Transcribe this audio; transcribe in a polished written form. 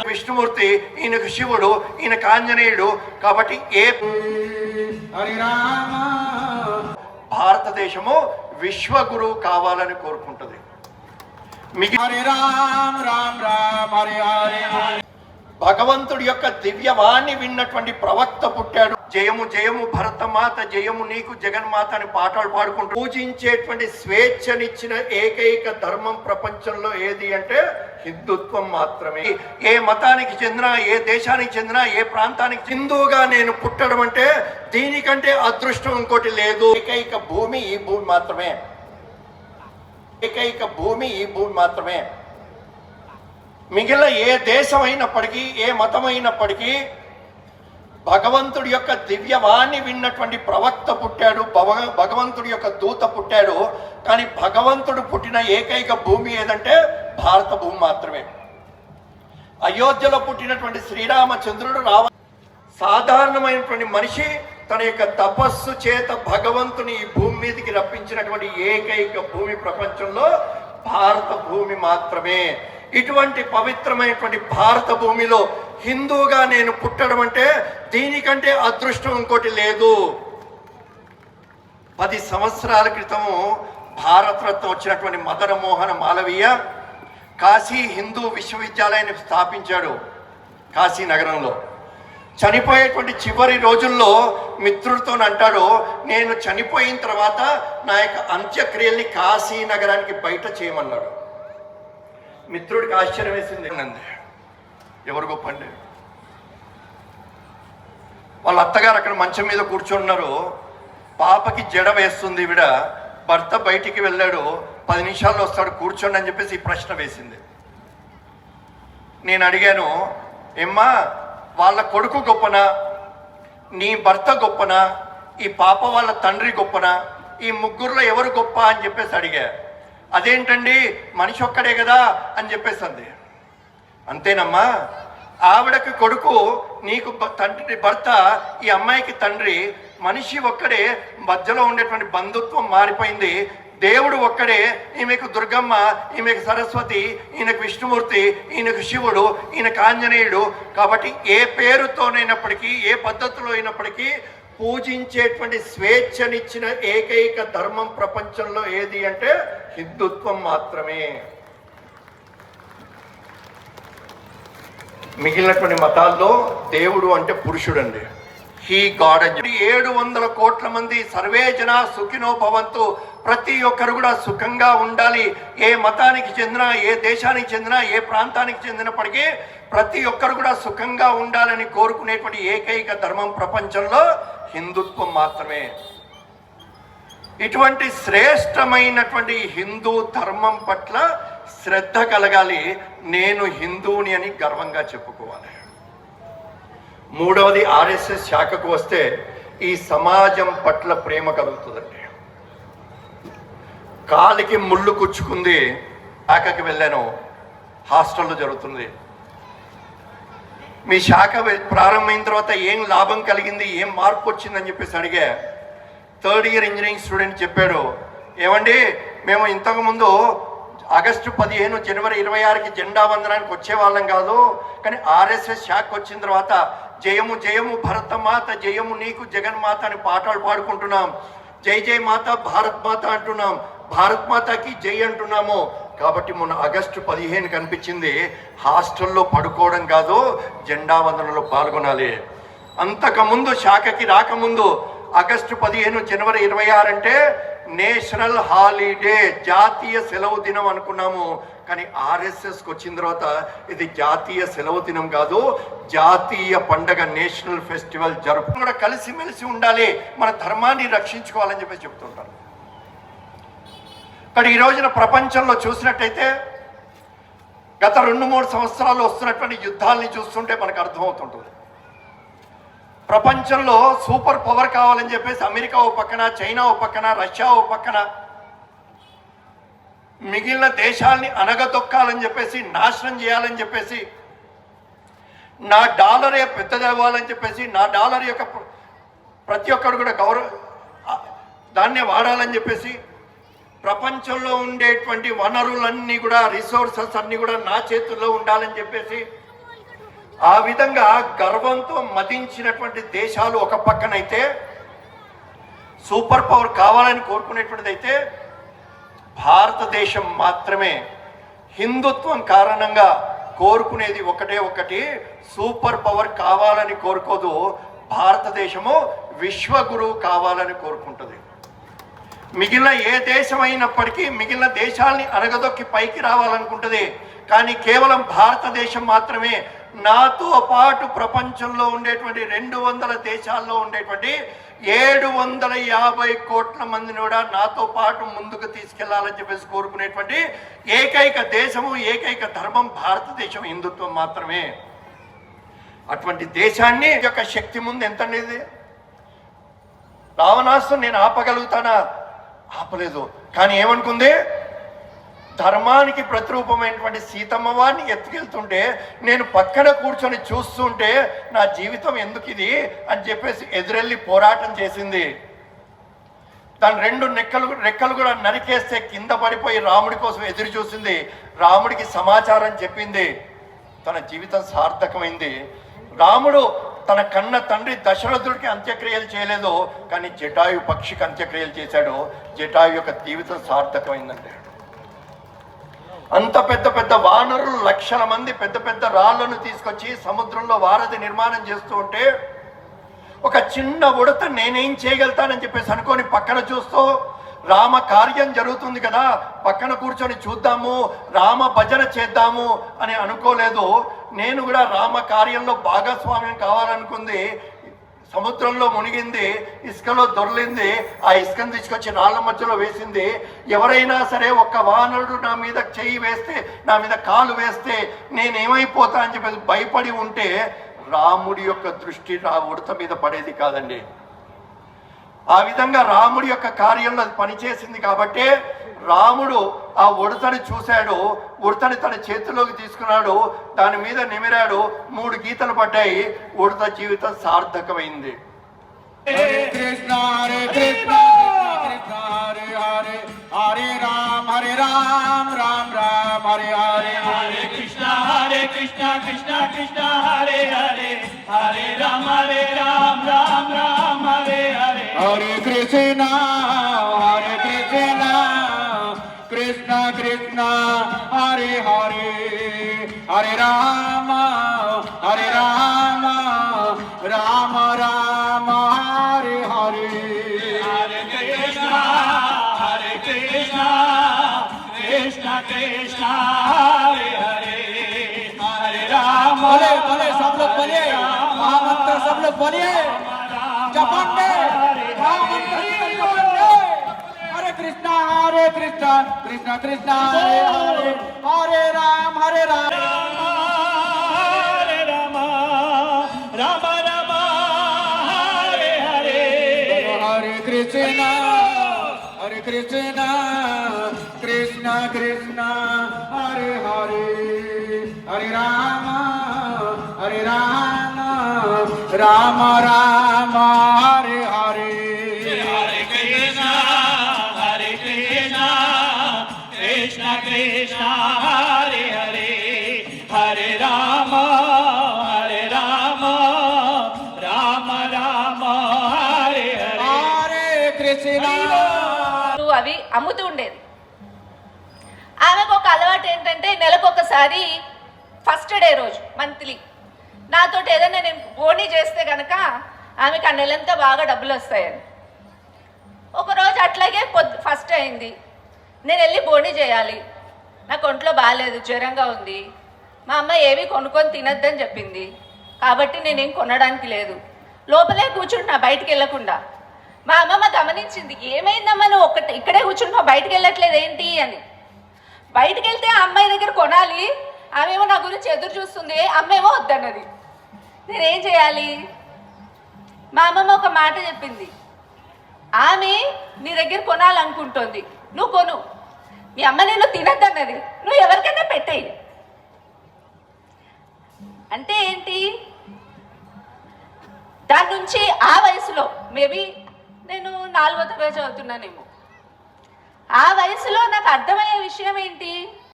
విష్ణుమూర్తి, ఈయనకు శివుడు, ఈయనకు ఆంజనేయుడు. కాబట్టి భారతదేశము విశ్వగురువు కావాలని కోరుకుంటుంది. భగవంతుడి యొక్క దివ్యవాణి విన్నటువంటి ప్రవక్త పుట్టాడు. జయము జయము భరతమాత, జయము నీకు జగన్మాత అని పాటలు పాడుకుంటూ పూజించేటువంటి స్వేచ్ఛనిచ్చిన ఏకైక ధర్మం ప్రపంచంలో ఏది అంటే హిందుత్వం మాత్రమే. ఏ మతానికి చెందిన, ఏ దేశానికి చెందిన, ఏ ప్రాంతానికి హిందువుగా నేను పుట్టడం అంటే దీనికంటే అదృష్టం ఇంకోటి లేదు. ఏకైక భూమి ఈ భూమి మాత్రమే, ఏకైక భూమి ఈ భూమి మాత్రమే. మిగిలిన ఏ దేశం అయినప్పటికీ, ఏ మతం అయినప్పటికీ భగవంతుడి యొక్క దివ్యవాణి విన్నటువంటి ప్రవక్త పుట్టాడు, భగవంతుడి యొక్క దూత పుట్టాడు. కానీ భగవంతుడు పుట్టిన ఏకైక భూమి ఏదంటే భారత భూమి మాత్రమే. అయోధ్యలో పుట్టినటువంటి శ్రీరామచంద్రుడు సాధారణమైనటువంటి మనిషి తన యొక్క తపస్సు చేత భగవంతుని ఈ భూమి మీదకి రప్పించినటువంటి ఏకైక భూమి ప్రపంచంలో భారత భూమి మాత్రమే. ఇటువంటి పవిత్రమైనటువంటి భారత భూమిలో హిందువుగా నేను పుట్టడం అంటే దీనికంటే అదృష్టం ఇంకోటి లేదు. 10 సంవత్సరాల క్రితము భారతరత్న వచ్చినటువంటి మదన మోహన మాలవీయ కాశీ హిందూ విశ్వవిద్యాలయాన్ని స్థాపించాడు కాశీ నగరంలో. చనిపోయేటువంటి చివరి రోజుల్లో మిత్రుడితో అంటాడు, నేను చనిపోయిన తర్వాత నా యొక్క అంత్యక్రియల్ని కాశీ నగరానికి బయట చేయమన్నాడు. మిత్రుడికి ఆశ్చర్యం వేసింది. ఎవరు గొప్ప అండి? వాళ్ళ అత్తగారు అక్కడ మంచం మీద కూర్చున్నారు. పాపకి జడ వేస్తుంది ఈవిడ. భర్త బయటికి వెళ్ళాడు, 10 నిమిషాల్లో వస్తాడు, కూర్చోండి అని చెప్పేసి ఈ ప్రశ్న వేసింది. నేను అడిగాను, ఏమ్మా వాళ్ళ కొడుకు గొప్పనా, నీ భర్త గొప్పనా, ఈ పాప వాళ్ళ తండ్రి గొప్పనా, ఈ ముగ్గురులో ఎవరు గొప్ప అని చెప్పేసి అడిగా. అదేంటండి మనిషి ఒక్కడే కదా అని చెప్పేసి అంది. అంతేనమ్మా, ఆవిడకి కొడుకు, నీకు తండ్రి భర్త, ఈ అమ్మాయికి తండ్రి. మనిషి ఒక్కడే, మధ్యలో ఉండేటువంటి బంధుత్వం మారిపోయింది. దేవుడు ఒక్కడే, ఈమెకు దుర్గమ్మ, ఈమెకు సరస్వతి, ఈయనకు విష్ణుమూర్తి, ఈయనకు శివుడు, ఈయనకు ఆంజనేయుడు. కాబట్టి ఏ పేరుతోనైనప్పటికీ, ఏ పద్ధతిలో అయినప్పటికీ పూజించేటువంటి స్వేచ్ఛనిచ్చిన ఏకైక ధర్మం ప్రపంచంలో ఏది అంటే హిందుత్వం మాత్రమే. మిగిలినటువంటి మతాల్లో దేవుడు అంటే పురుషుడండి, హీ గాడ్ అని. 700 కోట్ల మంది సర్వే జన సుఖినో భవంతు, ప్రతి ఒక్కరు కూడా సుఖంగా ఉండాలి. ఏ మతానికి చెందిన, ఏ దేశానికి చెందిన, ఏ ప్రాంతానికి చెందినప్పటికీ ప్రతి ఒక్కరు కూడా సుఖంగా ఉండాలని కోరుకునేటువంటి ఏకైక ధర్మం ప్రపంచంలో హిందుత్వం మాత్రమే. ఇటువంటి శ్రేష్టమైనటువంటి హిందూ ధర్మం పట్ల శ్రద్ధ కలగాలి. నేను హిందువుని అని గర్వంగా చెప్పుకోవాలి. మూడవది, ఆర్ఎస్ఎస్ శాఖకు వస్తే ఈ సమాజం పట్ల ప్రేమ కలుగుతుందండి. కాలికి ముళ్ళు కుచ్చుకుంది, శాఖకి వెళ్ళాను, హాస్టల్లో జరుగుతుంది. మీ శాఖ ప్రారంభమైన తర్వాత ఏం లాభం కలిగింది, ఏం మార్పు వచ్చిందని చెప్పేసి అడిగా. 3rd ఇయర్ ఇంజనీరింగ్ స్టూడెంట్ చెప్పాడు, ఏమండి మేము ఇంతకుముందు ఆగస్టు 15 జనవరి 26కి జెండా వందనానికి వచ్చేవాళ్ళం కాదు, కానీ ఆర్ఎస్ఎస్ శాఖ వచ్చిన తర్వాత జయము జయము భరతమాత, జయము నీకు జగన్మాత అని పాటలు పాడుకుంటున్నాం. జై జై మాత భారత్ మాత అంటున్నాం, భారత్ మాతకి జై అంటున్నాము. కాబట్టి మొన్న ఆగస్టు 15 కనిపించింది, హాస్టల్లో పడుకోవడం కాదు, జెండా వందనంలో పాల్గొనాలి. అంతకుముందు శాఖకి రాకముందు ఆగస్టు 15 జనవరి 26 అంటే నేషనల్ హాలిడే, జాతీయ సెలవు దినం అనుకున్నాము. కానీ ఆర్ఎస్ఎస్కి వచ్చిన తర్వాత ఇది జాతీయ సెలవు దినం కాదు, జాతీయ పండగ, నేషనల్ ఫెస్టివల్ జరుపు. కూడా కలిసిమెలిసి ఉండాలి, మన ధర్మాన్ని రక్షించుకోవాలని చెప్పేసి చెప్తుంటారు. కానీ ఈ రోజున ప్రపంచంలో చూసినట్టయితే గత 2-3 సంవత్సరాలు వస్తున్నటువంటి యుద్ధాలని చూస్తుంటే మనకు అర్థమవుతుంటుంది. ప్రపంచంలో సూపర్ పవర్ కావాలని చెప్పేసి అమెరికా ఓ పక్కన, చైనా ఓ పక్కన, రష్యా ఓ పక్కన, మిగిలిన దేశాలని అనగదొక్కాలని చెప్పేసి, నాశనం చేయాలని చెప్పేసి, నా డాలరే పెద్దదవ్వాలని చెప్పేసి, నా డాలర్ యొక్క ప్రతి ఒక్కరు కూడా దాన్నే వాడాలని చెప్పేసి ప్రపంచంలో ఉండేటువంటి వనరులన్నీ కూడా, రిసోర్సెస్ అన్నీ కూడా నా చేతుల్లో ఉండాలని చెప్పేసి ఆ విధంగా గర్వంతో మదించినటువంటి దేశాలు ఒక పక్కనైతే, సూపర్ పవర్ కావాలని కోరుకునేటువంటిది అయితే, భారతదేశం మాత్రమే హిందుత్వం కారణంగా కోరుకునేది ఒకటే ఒకటి, సూపర్ పవర్ కావాలని కోరుకోదు. భారతదేశము విశ్వగురువు కావాలని కోరుకుంటుంది. మిగిలిన ఏ దేశం అయినప్పటికీ మిగిలిన దేశాలని అణగదొక్కి పైకి రావాలనుకుంటుంది. కానీ కేవలం భారతదేశం మాత్రమే నాతో పాటు ప్రపంచంలో ఉండేటువంటి 200 దేశాల్లో ఉండేటువంటి 750 కోట్ల మందిని కూడా నాతో పాటు ముందుకు తీసుకెళ్లాలని చెప్పేసి కోరుకునేటువంటి ఏకైక దేశము, ఏకైక ధర్మం భారతదేశం, హిందుత్వం మాత్రమే. అటువంటి దేశాన్ని యొక్క శక్తి ముందు ఎంత అనేది, రావణాస్త్రం నేను ఆపగలుగుతానా? ఆపలేదు. కానీ ఏమనుకుంది, ధర్మానికి ప్రతిరూపమైనటువంటి సీతమ్మ వారిని ఎత్తుకెళ్తుంటే నేను పక్కన కూర్చొని చూస్తుంటే నా జీవితం ఎందుకు ఇది అని చెప్పేసి ఎదురెళ్ళి పోరాటం చేసింది. దాని 2 రెక్కలు కూడా నరికేస్తే కింద పడిపోయి రాముడి కోసం ఎదురు చూసింది. రాముడికి సమాచారం చెప్పింది. తన జీవితం సార్థకమైంది. రాముడు తన కన్న తండ్రి దశరథుడికి అంత్యక్రియలు చేయలేదు, కానీ జటాయు పక్షికి అంత్యక్రియలు చేశాడు. జటాయు యొక్క జీవితం సార్థకమైందంటే, అంత పెద్ద పెద్ద వానరులు, లక్షల మంది పెద్ద పెద్ద రాళ్లను తీసుకొచ్చి సముద్రంలో వారధి నిర్మాణం చేస్తూ ఉంటే ఒక చిన్న ఉడత నేనేం చేయగలుగుతానని చెప్పేసి అనుకొని పక్కన చూస్తూ, రామ కార్యం జరుగుతుంది కదా, పక్కన కూర్చొని చూద్దాము, రామ భజన చేద్దాము అని అనుకోలేదు. నేను కూడా రామ కార్యంలో భాగస్వామ్యం కావాలనుకుంది. సముద్రంలో మునిగింది, ఇసుకలో దొర్లింది, ఆ ఇసుకను తీసుకొచ్చి రాళ్ల మధ్యలో వేసింది. ఎవరైనా సరే ఒక్క వానరుడు నా మీద చెయ్యి వేస్తే, నా మీద కాలు వేస్తే నేనేమైపోతా అని చెప్పేసి భయపడి ఉంటే రాముడి యొక్క దృష్టి ఆ ఉడత మీద పడేది కాదండి. ఆ విధంగా రాముడి యొక్క కార్యంలో అది పనిచేసింది కాబట్టి రాముడు ఆ ఉడతని చూశాడు, ఉడతని తన చేతిలోకి తీసుకున్నాడు, దాని మీద నిమిరాడు, 3 గీతలు పడ్డాయి. ఉడత జీవితం సార్థకమైంది. హరే కృష్ణ హరే కృష్ణ కృష్ణ హరే హరే, హరే రామ రామ రామ హరే హరే, హరే కృష్ణ కృష్ణ కృష్ణ హరే హరే, హరే రామ రామ రామ హరే హరే, హరే కృష్ణ కృష్ణ కృష్ణ హరే హరే, హరే రామ రామ రామ హరే హరే, హరే కృష్ణ కృష్ణ కృష్ణ హరే హరే, హరే రామ. बोले सब लोग बोलिए, महामंत्र सब लोग बोलिए, जपंडे महामंत्र जपंडे, हरे कृष्ण कृष्ण कृष्ण हरे हरे, हरे राम हरे राम राम राम हरे हरे, हरे कृष्ण कृष्ण कृष्ण हरे हरे, हरे राम राम राम हरे हरे, हरे कृष्ण कृष्ण कृष्ण हरे हरे, हरे राम राम राम हरे हरे, हरे कृष्ण. అవి అమ్ముతూ ఉండేది. ఆమెకు ఒక అలవాటు ఏంటంటే నెలకొకసారి ఫస్ట్ డే రోజు మంత్లీ నాతోటి ఏదైనా నేను బోనీ చేస్తే కనుక ఆమెకు ఆ నెలంతా బాగా డబ్బులు వస్తాయని. ఒకరోజు అట్లాగే ఫస్ట్ అయింది, నేను వెళ్ళి బోనీ చేయాలి, నాకు ఒంట్లో బాగాలేదు, జ్వరంగా ఉంది, మా అమ్మ ఏవి కొనుక్కొని తినద్దని చెప్పింది, కాబట్టి నేనేం కొనడానికి లేదు, లోపలే కూర్చుంటున్నా బయటికి వెళ్ళకుండా. మా అమ్మమ్మ గమనించింది, ఏమైందమ్మా నువ్వు ఇక్కడే కూర్చుంటున్నావు, బయటికి వెళ్ళట్లేదు ఏంటి అని. బయటికి వెళ్తే ఆ అమ్మాయి దగ్గర కొనాలి, ఆమెమో నా గురించి ఎదురు చూస్తుంది, అమ్మేమో వద్దన్నది. నేనేం చేయాలి? మా అమ్మమ్మ ఒక మాట చెప్పింది, ఆమె నీ దగ్గర కొనాలనుకుంటోంది, నువ్వు కొను, మీ అమ్మ నేను తినద్దన్నది, నువ్వు ఎవరికైనా పెట్టేయి. అంటే ఏంటి? దాని నుంచి ఆ వయసులో మేబీ నేను 4వ తరగతి చదువుతున్నానేమో, ఆ వయసులో నాకు అర్థమయ్యే విషయం ఏంటి,